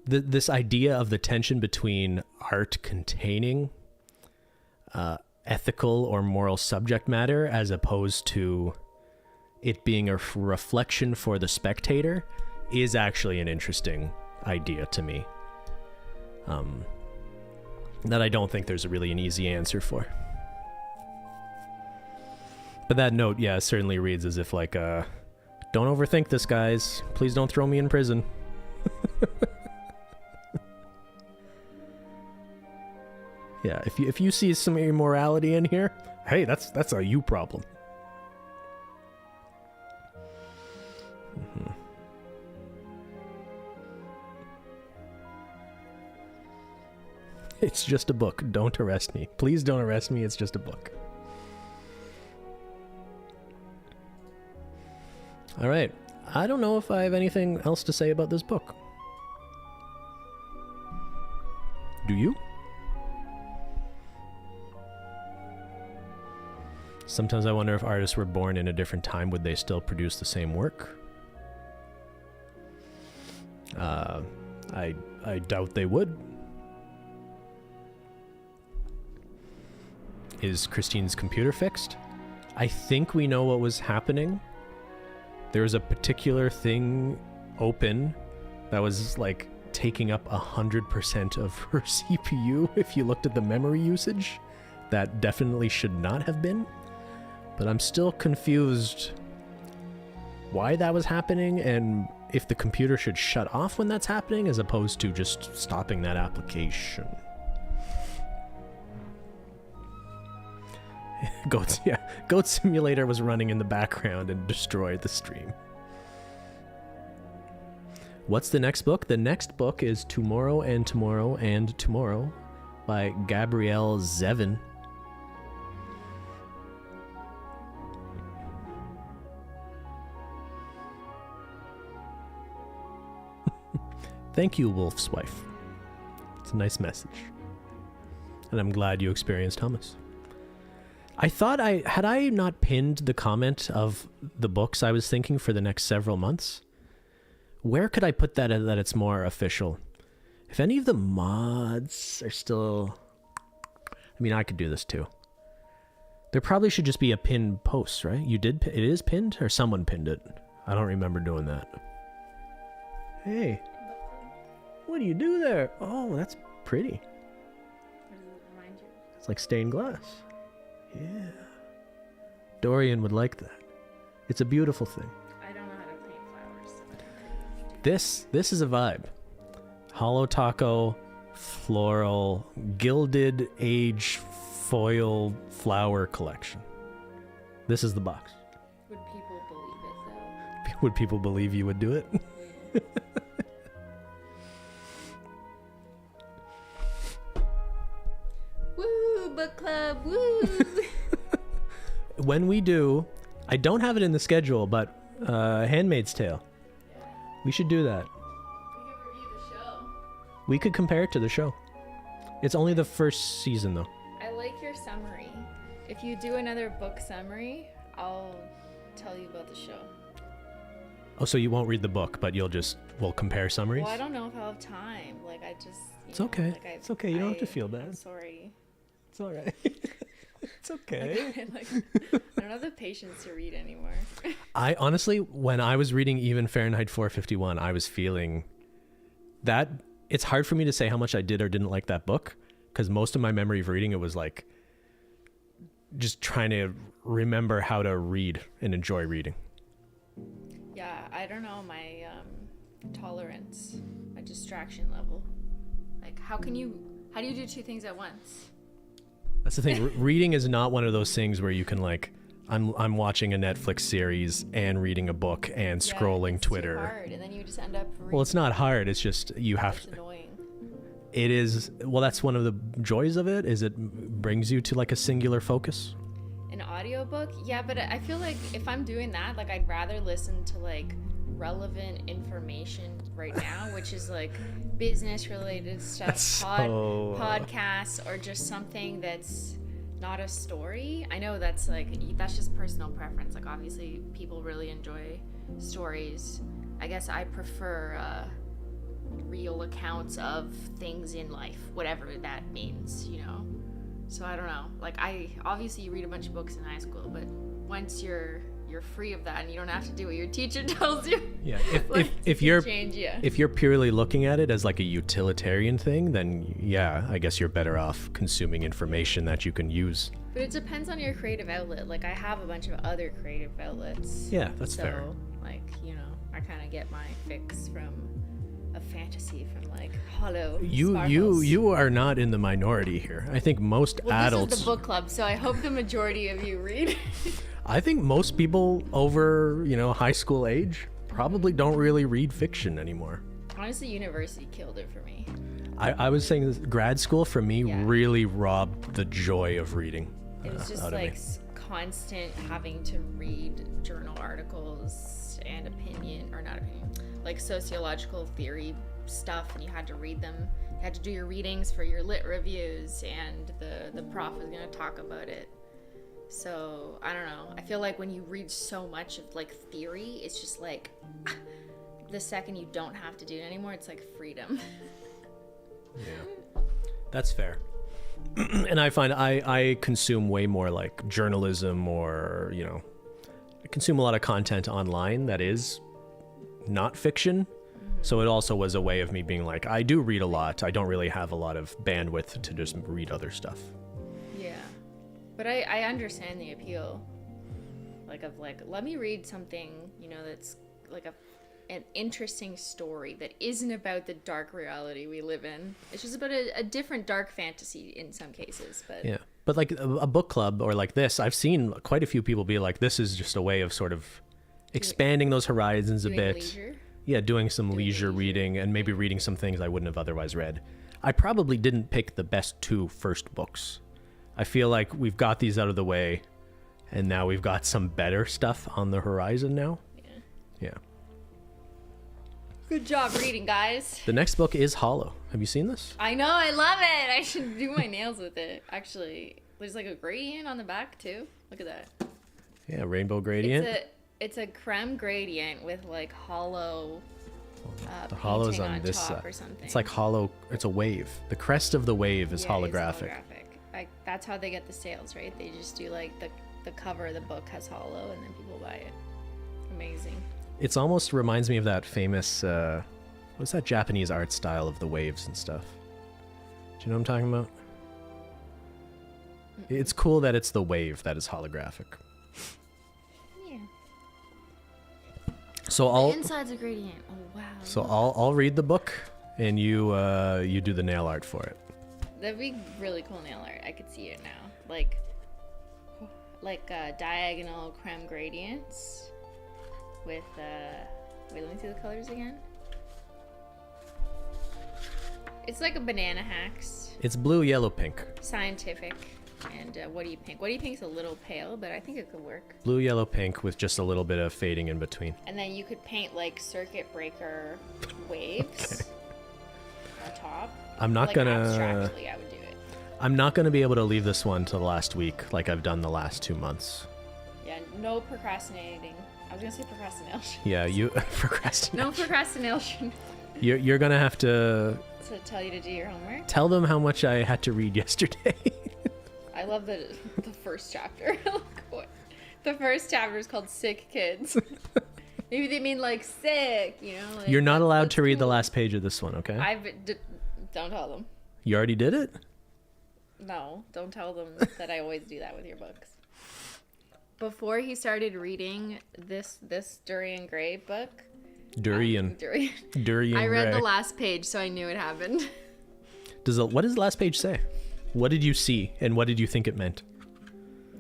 this idea of the tension between art containing ethical or moral subject matter as opposed to it being a reflection for the spectator is actually an interesting idea to me. That I don't think there's really an easy answer for. But that note, yeah, certainly reads as if like, don't overthink this, guys. Please don't throw me in prison. Yeah, if you see some immorality in here, hey, that's a you problem. Mm-hmm. It's just a book. Don't arrest me. Please don't arrest me. It's just a book. All right. I don't know if I have anything else to say about this book. Do you? Sometimes I wonder if artists were born in a different time, would they still produce the same work? I doubt they would. Is Christine's computer fixed? I think we know what was happening. There was a particular thing open that was like taking up 100% of her CPU if you looked at the memory usage. That definitely should not have been. But I'm still confused why that was happening and if the computer should shut off when that's happening as opposed to just stopping that application. Goat Simulator was running in the background and destroyed the stream. What's the next book? The next book is Tomorrow and Tomorrow and Tomorrow by Gabrielle Zevin. Thank you, Wolf's wife. It's a nice message. And I'm glad you experienced hummus. I thought had I not pinned the comment of the books I was thinking for the next several months, where could I put that it's more official? If any of the mods are still... I mean, I could do this too. There probably should just be a pinned post, right? It is pinned, or someone pinned it? I don't remember doing that. Hey. What do you do there? Oh, that's pretty. What does it remind you? It's like stained glass. Yeah. Dorian would like that. It's a beautiful thing. I don't know how to paint flowers. So This is a vibe. Hollow taco, floral, gilded age foil flower collection. This is the box. Would people believe it though? Would people believe you would do it? Woo! Book club! Woo! When we do, I don't have it in the schedule, but Handmaid's Tale. Yeah. We should do that. We could review the show. We could compare it to the show. It's only the first season, though. I like your summary. If you do another book summary, I'll tell you about the show. Oh, so you won't read the book, but we'll compare summaries? Well, I don't know if I'll have time. Like, I just... It's okay. Like It's okay. You don't have to feel bad. I'm sorry. It's all right. It's okay. I don't have the patience to read anymore. I honestly, when I was reading even Fahrenheit 451, I was feeling that it's hard for me to say how much I did or didn't like that book, because most of my memory of reading it was like just trying to remember how to read and enjoy reading. Yeah, I don't know, my tolerance, my distraction level. Like, how do you do two things at once? That's the thing. Reading is not one of those things where you can like, I'm watching a Netflix series and reading a book and scrolling it's Twitter. Too hard, and then you just end up reading. Well, it's not hard. It's just you have It's to. annoying. It is. Well, that's one of the joys of it. Is it brings you to like a singular focus. An audiobook? Yeah, but I feel like if I'm doing that, like I'd rather listen to like relevant information right now, which is like business related stuff, podcasts, or just something that's not a story. I know that's just personal preference. Like obviously people really enjoy stories. I guess I prefer real accounts of things in life, whatever that means, you know? So I don't know. Like obviously you read a bunch of books in high school, but once you're free of that and you don't have to do what your teacher tells you. Yeah. If you're purely looking at it as like a utilitarian thing, then yeah, I guess you're better off consuming information that you can use. But it depends on your creative outlet. Like I have a bunch of other creative outlets. Yeah, that's fair. So like, you know, I kind of get my fix from a fantasy from like hollow sparkles. You are not in the minority here. I think most adults. This is the book club, so I hope the majority of you read. I think most people over, high school age probably don't really read fiction anymore. Honestly, university killed it for me. I was saying this, grad school for me really robbed the joy of reading. It was just like constant having to read journal articles and like sociological theory stuff, and you had to read them. You had to do your readings for your lit reviews, and the prof was going to talk about it. So I don't know. I feel like when you read so much of like theory, it's just like the second you don't have to do it anymore, it's like freedom. Yeah, that's fair. And I find I consume way more like journalism, or I consume a lot of content online that is not fiction. So it also was a way of me being like, I do read a lot. I don't really have a lot of bandwidth to just read other stuff. Yeah. But I understand the appeal. Let me read something, that's like an interesting story that isn't about the dark reality we live in. It's just about a different dark fantasy in some cases. But yeah. But like a book club or like this, I've seen quite a few people be like, this is just a way of sort of expanding those horizons a bit. Leisure? Yeah, doing some leisure reading and maybe reading some things I wouldn't have otherwise read. I probably didn't pick the best two first books. I feel like we've got these out of the way, and now we've got some better stuff on the horizon now. Yeah. Good job reading, guys. The next book is Hollow. Have you seen this? I know, I love it. I should do my nails with it. Actually, there's like a gradient on the back too. Look at that. Yeah, rainbow gradient. It's a creme gradient with like hollow. The hollow's on this side. Or something. It's like hollow. It's a wave. The crest of the wave is holographic. Like that's how they get the sales, right? They just do like the cover of the book has hollow, and then people buy it. Amazing. It's almost reminds me of that famous. What's that Japanese art style of the waves and stuff? Do you know what I'm talking about? It's cool that it's the wave that is holographic. Yeah. So the inside's a gradient. Oh wow. So I'll read the book, and you do the nail art for it. That'd be really cool nail art. I could see it now. Like diagonal creme gradients with wait, let me see the colors again. It's like a banana hacks. It's blue, yellow, pink. Scientific. And what do you pink? What do you pink's a little pale, but I think it could work. Blue, yellow, pink with just a little bit of fading in between. And then you could paint like circuit breaker waves on top. I'm not gonna. Abstractly, I would do it. I'm not gonna be able to leave this one to the last week like I've done the last 2 months. Yeah, no procrastinating. I was gonna say procrastination. Yeah, you procrastination. No procrastination. You're gonna have to. To tell you to do your homework. Tell them how much I had to read yesterday. I love the first chapter. The first chapter is called Sick Kids. Maybe they mean like sick, you know? Like, you're not allowed to read the last page of this one, okay? Don't tell them. You already did it? No, don't tell them that I always do that with your books. Before he started reading this Dorian Gray book. Dorian. Dorian I read Gray. the last page, so I knew it happened. What does the last page say? What did you see, and what did you think it meant?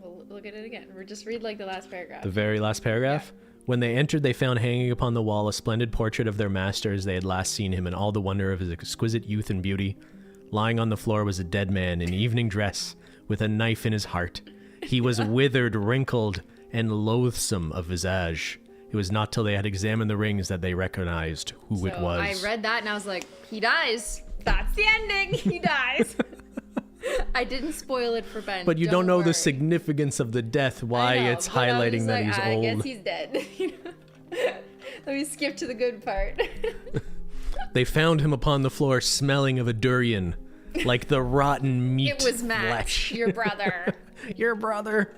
We'll look at it again. We'll just read like the last paragraph. The very last paragraph? Yeah. When they entered, they found hanging upon the wall a splendid portrait of their master as they had last seen him in all the wonder of his exquisite youth and beauty. Lying on the floor was a dead man in evening dress, with a knife in his heart. He was withered, wrinkled, and loathsome of visage. It was not till they had examined the rings that they recognized who it was. I read that and I was like, he dies. That's the ending. He dies. I didn't spoil it for Ben. But you don't know the significance of the death, why it's highlighting that he's old. I guess he's dead. Let me skip to the good part. They found him upon the floor smelling of a durian, like the rotten meat. It was Matt, flesh. Your brother. Your brother.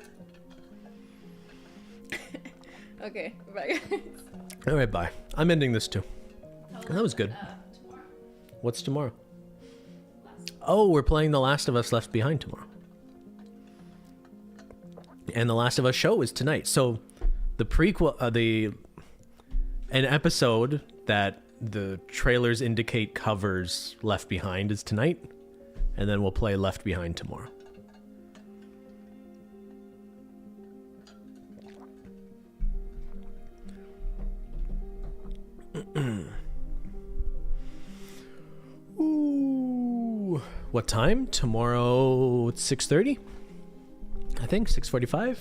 Okay, bye guys. All right, bye. I'm ending this too. That was good. Tomorrow. What's tomorrow? Oh, we're playing The Last of Us Left Behind tomorrow. And The Last of Us show is tonight. So the prequel, an episode that the trailers indicate covers Left Behind is tonight. And then we'll play Left Behind tomorrow. Ooh. What time? Tomorrow it's 6:30? I think 6:45.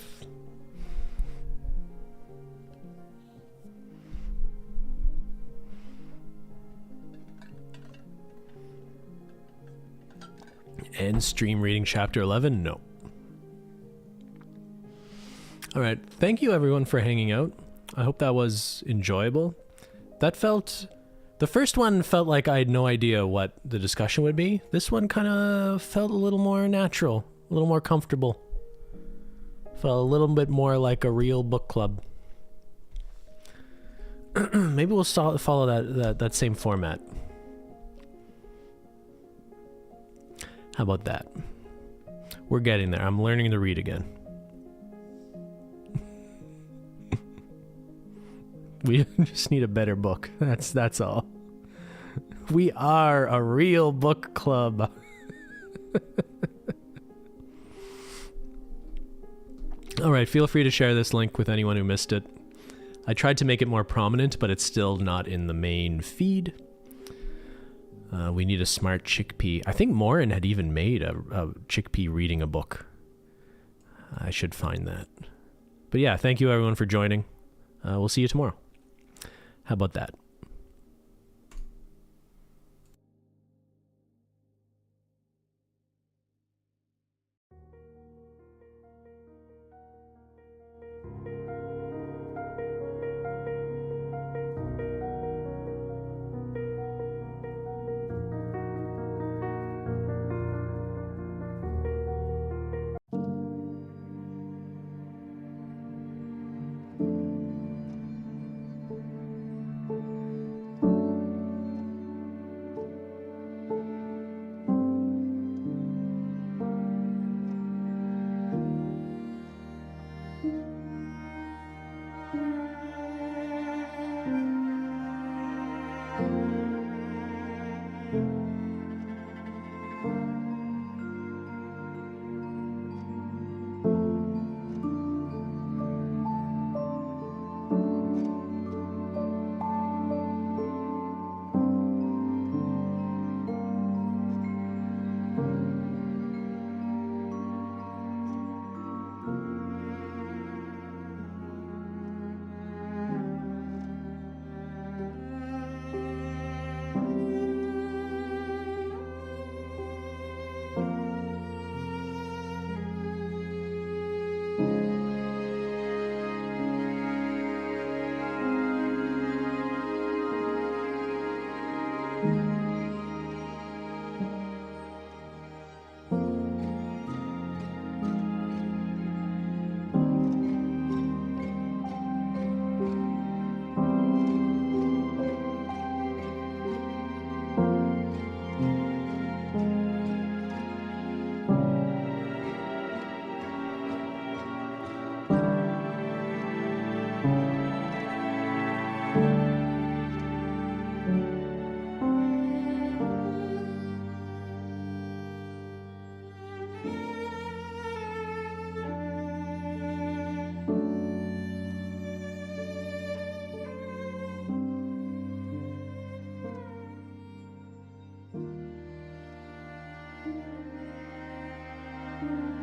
And stream reading chapter 11? No. All right. Thank you everyone for hanging out. I hope that was enjoyable. The first one felt like I had no idea what the discussion would be. This one kind of felt a little more natural, a little more comfortable. Felt a little bit more like a real book club. Maybe we'll follow that same format. How about that? We're getting there. I'm learning to read again. We just need a better book. That's all. We are a real book club. All right, feel free to share this link with anyone who missed it. I tried to make it more prominent, but it's still not in the main feed. We need a smart chickpea. I think Morin had even made a chickpea reading a book. I should find that. But yeah, thank you everyone for joining. We'll see you tomorrow. How about that? Bye.